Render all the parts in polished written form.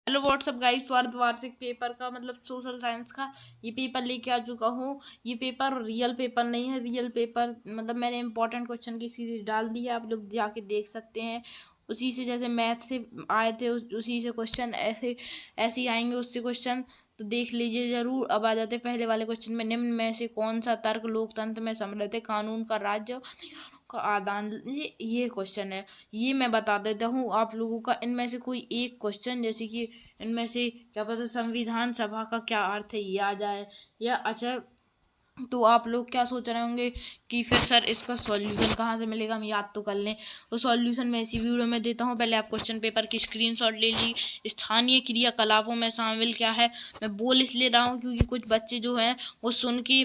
Hello what's up guys, तो अर्धवार्षिक paper का मतलब सोशल साइंस का ये पेपर लेके आ चुका हूँ। ये पेपर रियल पेपर नहीं है। रियल पेपर मतलब मैंने इंपॉर्टेंट क्वेश्चन की सीरीज डाल दी है, आप लोग जाके देख सकते हैं। उसी से जैसे मैथ से आए थे उसी से क्वेश्चन ऐसे ऐसे ही आएंगे उससे क्वेश्चन, तो देख लीजिए जरूर। अब आ जाते हैं पहले वाले क्वेश्चन में। निम्न में से कौन सा तर्क लोकतंत्र में सम्मिलित है? कानून का राज्य का आदान, ये क्वेश्चन है। ये मैं बता देता हूँ आप लोगों का। इनमें से कोई एक क्वेश्चन, जैसे कि इनमें से क्या पता संविधान सभा का क्या अर्थ है ये आ जाए, या अच्छा तो आप लोग क्या सोच रहे होंगे कि फिर सर इसका सॉल्यूशन कहाँ से मिलेगा, हम याद तो कर लें। तो सॉल्यूशन मैं इसी वीडियो में देता हूँ। पहले आप क्वेश्चन पेपर की स्क्रीनशॉट ले लीजिए। स्थानीय क्रियाकलापों में शामिल क्या है? मैं बोल इसलिए रहा हूँ क्योंकि कुछ बच्चे जो हैं वो सुन के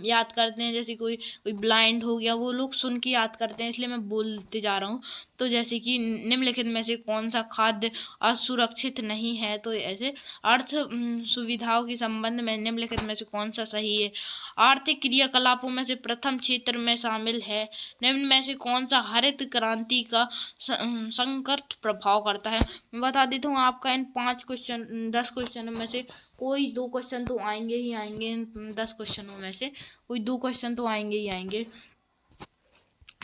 याद करते हैं। जैसे कोई कोई ब्लाइंड हो गया, वो लोग सुन के याद करते हैं, इसलिए मैं बोलते जा रहा हूँ। तो जैसे कि निम्नलिखित में से कौन सा खाद्य असुरक्षित नहीं है? तो ऐसे अर्थ सुविधाओं के संबंध में निम्नलिखित में से कौन सा सही है? आर्थिक क्रियाकलापों में से प्रथम क्षेत्र में शामिल है। निम्न में से कौन सा हरित क्रांति का संकट प्रभाव करता है? मैं बता देता हूँ आपका। इन 10 क्वेश्चनों में से कोई 2 क्वेश्चन तो आएंगे ही आएंगे। इन 10 क्वेश्चनों में से कोई 2 क्वेश्चन तो आएंगे ही आएंगे।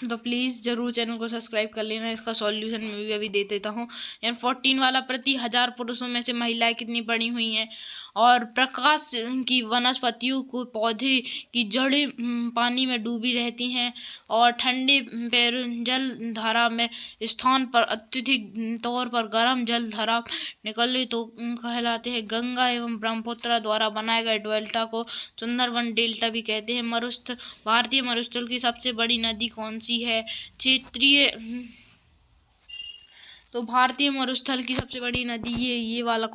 तो प्लीज़ ज़रूर चैनल को सब्सक्राइब कर लेना। इसका सॉल्यूशन मैं भी अभी दे देता हूँ। यानी 14 वाला, प्रति 1000 पुरुषों में से महिलाएं कितनी पढ़ी हुई हैं? और प्रकाश की वनस्पतियों को पौधे की जड़ें पानी में डूबी रहती हैं, और ठंडे जल धारा में स्थान पर अत्यधिक तौर पर गर्म जल धारा निकले तो कहलाते हैं। गंगा एवं ब्रह्मपुत्र द्वारा बनाए गए डेल्टा को सुंदरबन डेल्टा भी कहते हैं। मरुस्थल, भारतीय मरुस्थल की सबसे बड़ी नदी कौन सी है? क्षेत्रीय, तो भारतीय मरुस्थल की सबसे बड़ी नदी, ये वाला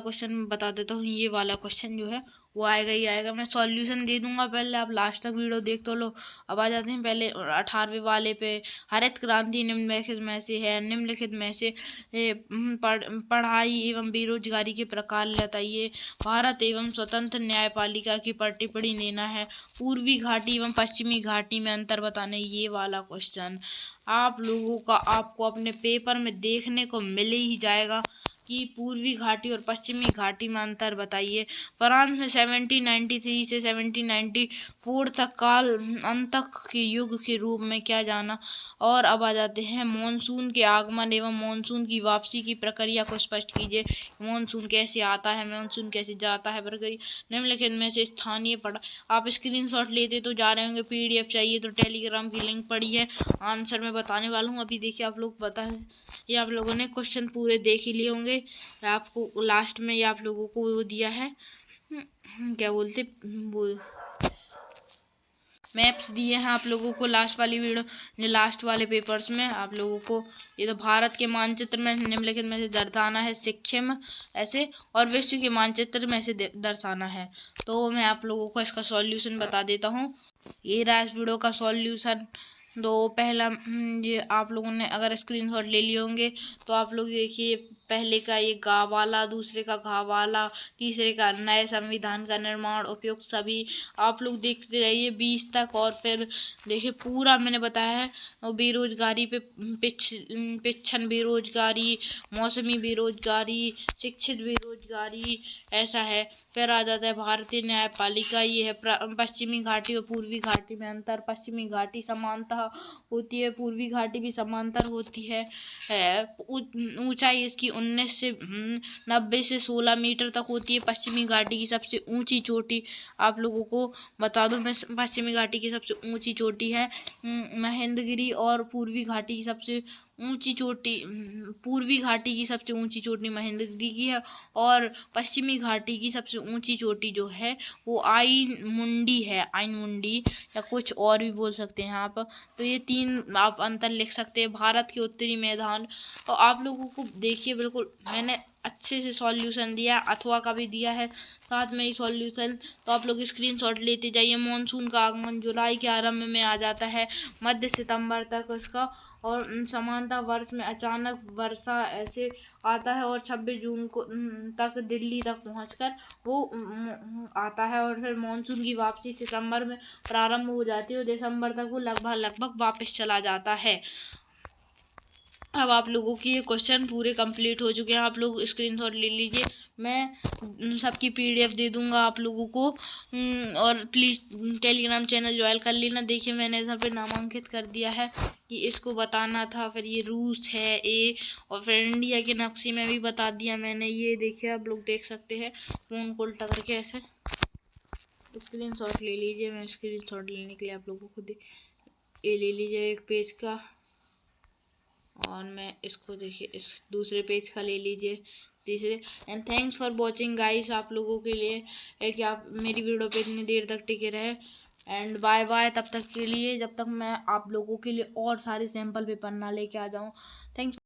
क्वेश्चन बता देता हूँ। ये वाला क्वेश्चन जो है वो आएगा ही आएगा। मैं सॉल्यूशन दे दूंगा, पहले आप लास्ट तक वीडियो देख तो लो। अब आ जाते हैं पहले 18वें वाले पे। हरित क्रांति निम्नलिखित में से है। निम्नलिखित में से पढ़ाई एवं बेरोजगारी के प्रकार बताइए। भारत एवं स्वतंत्र न्यायपालिका की टिप्पणी देना है। पूर्वी घाटी एवं पश्चिमी घाटी में अंतर बताने, ये वाला क्वेश्चन आप लोगों का आपको अपने पेपर में देखने को मिल ही जाएगा कि पूर्वी घाटी और पश्चिमी घाटी में अंतर बताइए। फ्रांस में 1793 से 1794 तक काल अंतक के युग के रूप में क्या जाना। और अब आ जाते हैं मॉनसून के आगमन एवं मॉनसून की वापसी की प्रक्रिया को स्पष्ट कीजिए। मॉनसून कैसे आता है, मॉनसून कैसे जाता है, प्रक्रिया। निम्नलिखित में से स्थानीय पढ़ा, आप स्क्रीनशॉट लेते तो जा रहे होंगे। पीडीएफ चाहिए तो टेलीग्राम की लिंक पड़ी है, आंसर मैं बताने वाला हूँ अभी। देखिए आप लोग पता है, ये आप लोगों ने क्वेश्चन पूरे देख ही लिए होंगे। आपको लास्ट में ये आप लोगों को वो दिया है, क्या बोलते वो मैप्स दिए हैं आप लोगों को लास्ट वाली वीडियो, लास्ट वाले पेपर्स में आप लोगों को। ये तो भारत के मानचित्र में निम्नलिखित में से दर्शाना है सिक्किम ऐसे, और विश्व के मानचित्र में से दर्शाना है। तो मैं आप लोगों को इसका सॉल्यूशन बता देता हूँ। ये रहा इस वीडियो का सॉल्यूशन। तो पहला ये आप लोगों ने अगर स्क्रीनशॉट ले लिए होंगे तो आप लोग देखिए, पहले का ये गा वाला, दूसरे का घा वाला, तीसरे का नए संविधान का निर्माण, उपयुक्त सभी आप लोग देखते रहिए 20 तक। और फिर देखिए पूरा मैंने बताया है। और बेरोजगारी पे पिछन बेरोजगारी, मौसमी बेरोजगारी, शिक्षित बेरोजगारी, ऐसा है। फिर आ जाता है भारतीय न्यायपालिका, ये है पश्चिमी घाटी और पूर्वी घाटी में अंतर। पश्चिमी घाटी समानता होती है, पूर्वी घाटी भी समांतर होती है। ऊंचाई इसकी 19 से 90 से 16 मीटर तक होती है। पश्चिमी घाटी की सबसे ऊंची चोटी आप लोगों को बता दूं मैं, पश्चिमी घाटी की सबसे ऊंची चोटी है महेंद्रगिरी, और पूर्वी घाटी की सबसे ऊंची चोटी, पूर्वी घाटी की सबसे ऊंची चोटी महेंद्रगिरी की है। और पश्चिमी घाटी की सबसे ऊंची चोटी जो है वो आइन मुंडी है, आइन मुंडी, या कुछ और भी बोल सकते हैं आप। तो ये 3 आप अंतर लिख सकते हैं। भारत के उत्तरी मैदान, तो आप लोगों को देखिए बिल्कुल मैंने अच्छे से सॉल्यूशन दिया, अथवा का भी दिया है साथ में ही सॉल्यूशन। तो आप लोग स्क्रीनशॉट लेते जाइए। मानसून का आगमन जुलाई के आरंभ में आ जाता है, मध्य सितंबर तक उसका, और समानता वर्ष में अचानक वर्षा ऐसे आता है, और 26 जून को तक दिल्ली तक पहुंचकर वो आता है। और फिर मानसून की वापसी सितंबर में प्रारंभ हो जाती है और दिसंबर तक वो लगभग वापस चला जाता है। अब आप लोगों के ये क्वेश्चन पूरे कंप्लीट हो चुके हैं, आप लोग स्क्रीनशॉट ले लीजिए। मैं सबकी पीडीएफ दे दूंगा आप लोगों को। और प्लीज़ टेलीग्राम चैनल ज्वाइन कर लेना। देखिए मैंने इधर पे नामांकित कर दिया है कि इसको बताना था। फिर ये रूस है ए, और फिर इंडिया के नक्शे में भी बता दिया मैंने। ये देखिए आप लोग देख सकते हैं फ़ोन को उल्टा करके ऐसे। स्क्रीन शॉट ले लीजिए। मैं स्क्रीन शॉट लेने के लिए आप लोगों को ये ले लीजिए एक पेज का, और मैं इसको देखिए इस दूसरे पेज का ले लीजिए तीसरे। And thanks for watching guys. आप लोगों के लिए है कि आप मेरी वीडियो पे इतनी देर तक टिके रहे। एंड बाय बाय तब तक के लिए, जब तक मैं आप लोगों के लिए और सारे सैम्पल पेपर ना लेके आ जाऊँ। थैंक्स।